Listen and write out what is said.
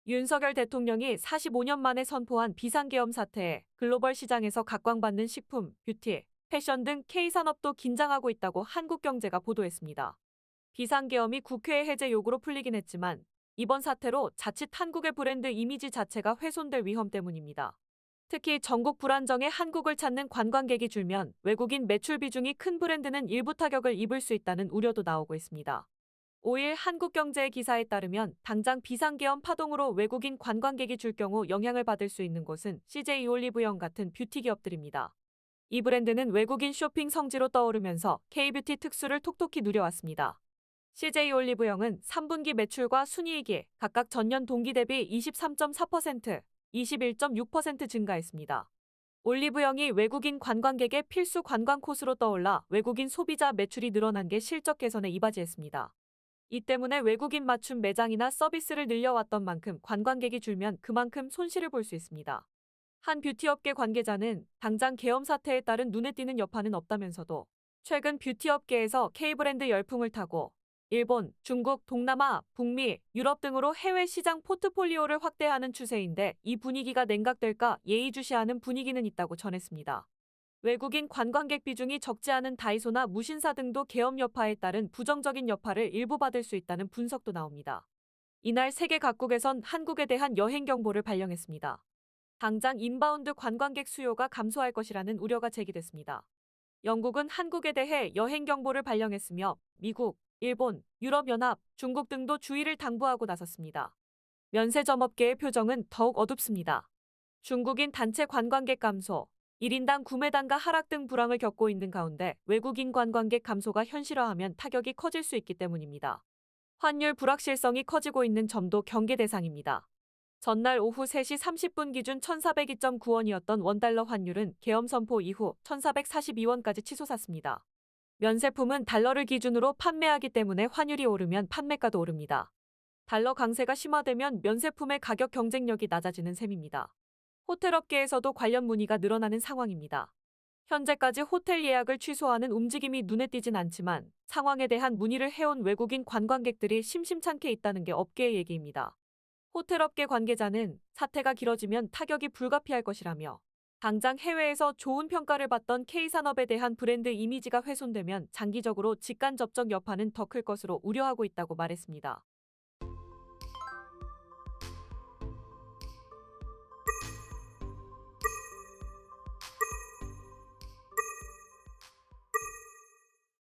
윤석열 대통령이 45년 만에 선포한 비상계엄 사태에 글로벌 시장에서 각광받는 식품, 뷰티, 패션 등 K산업도 긴장하고 있다고 한국경제가 보도했습니다. 비상계엄이 국회 해제 요구로 풀리긴 했지만 이번 사태로 자칫 한국의 브랜드 이미지 자체가 훼손될 위험 때문입니다. 특히 전국 불안정에 한국을 찾는 관광객이 줄면 외국인 매출 비중이 큰 브랜드는 일부 타격을 입을 수 있다는 우려도 나오고 있습니다. 5일 한국경제의 기사에 따르면 당장 비상계엄 파동으로 외국인 관광객이 줄 경우 영향을 받을 수 있는 곳은 CJ 올리브영 같은 뷰티 기업들입니다. 이 브랜드는 외국인 쇼핑 성지로 떠오르면서 K뷰티 특수를 톡톡히 누려왔습니다. CJ 올리브영은 3분기 매출과 순이익이 각각 전년 동기 대비 23.4%, 21.6% 증가했습니다. 올리브영이 외국인 관광객의 필수 관광 코스로 떠올라 외국인 소비자 매출이 늘어난 게 실적 개선에 이바지했습니다. 이 때문에 외국인 맞춤 매장이나 서비스를 늘려왔던 만큼 관광객이 줄면 그만큼 손실을 볼 수 있습니다. 한 뷰티업계 관계자는 당장 계엄 사태에 따른 눈에 띄는 여파는 없다면서도 최근 뷰티업계에서 K브랜드 열풍을 타고 일본, 중국, 동남아, 북미, 유럽 등으로 해외 시장 포트폴리오를 확대하는 추세인데 이 분위기가 냉각될까 예의주시하는 분위기는 있다고 전했습니다. 외국인 관광객 비중이 적지 않은 다이소나 무신사 등도 계엄 여파에 따른 부정적인 여파를 일부 받을 수 있다는 분석도 나옵니다. 이날 세계 각국에선 한국에 대한 여행 경보를 발령했습니다. 당장 인바운드 관광객 수요가 감소할 것이라는 우려가 제기됐습니다. 영국은 한국에 대해 여행 경보를 발령했으며 미국, 일본, 유럽연합, 중국 등도 주의를 당부하고 나섰습니다. 면세점업계의 표정은 더욱 어둡습니다. 중국인 단체 관광객 감소, 1인당 구매 단가 하락 등 불황을 겪고 있는 가운데 외국인 관광객 감소가 현실화하면 타격이 커질 수 있기 때문입니다. 환율 불확실성이 커지고 있는 점도 경계 대상입니다. 전날 오후 3시 30분 기준 1,402.9원이었던 원달러 환율은 계엄 선포 이후 1,442원까지 치솟았습니다. 면세품은 달러를 기준으로 판매하기 때문에 환율이 오르면 판매가도 오릅니다. 달러 강세가 심화되면 면세품의 가격 경쟁력이 낮아지는 셈입니다. 호텔업계에서도 관련 문의가 늘어나는 상황입니다. 현재까지 호텔 예약을 취소하는 움직임이 눈에 띄진 않지만 상황에 대한 문의를 해온 외국인 관광객들이 심심찮게 있다는 게 업계의 얘기입니다. 호텔업계 관계자는 사태가 길어지면 타격이 불가피할 것이라며 당장 해외에서 좋은 평가를 받던 K산업에 대한 브랜드 이미지가 훼손되면 장기적으로 직간접적 여파는 더 클 것으로 우려하고 있다고 말했습니다.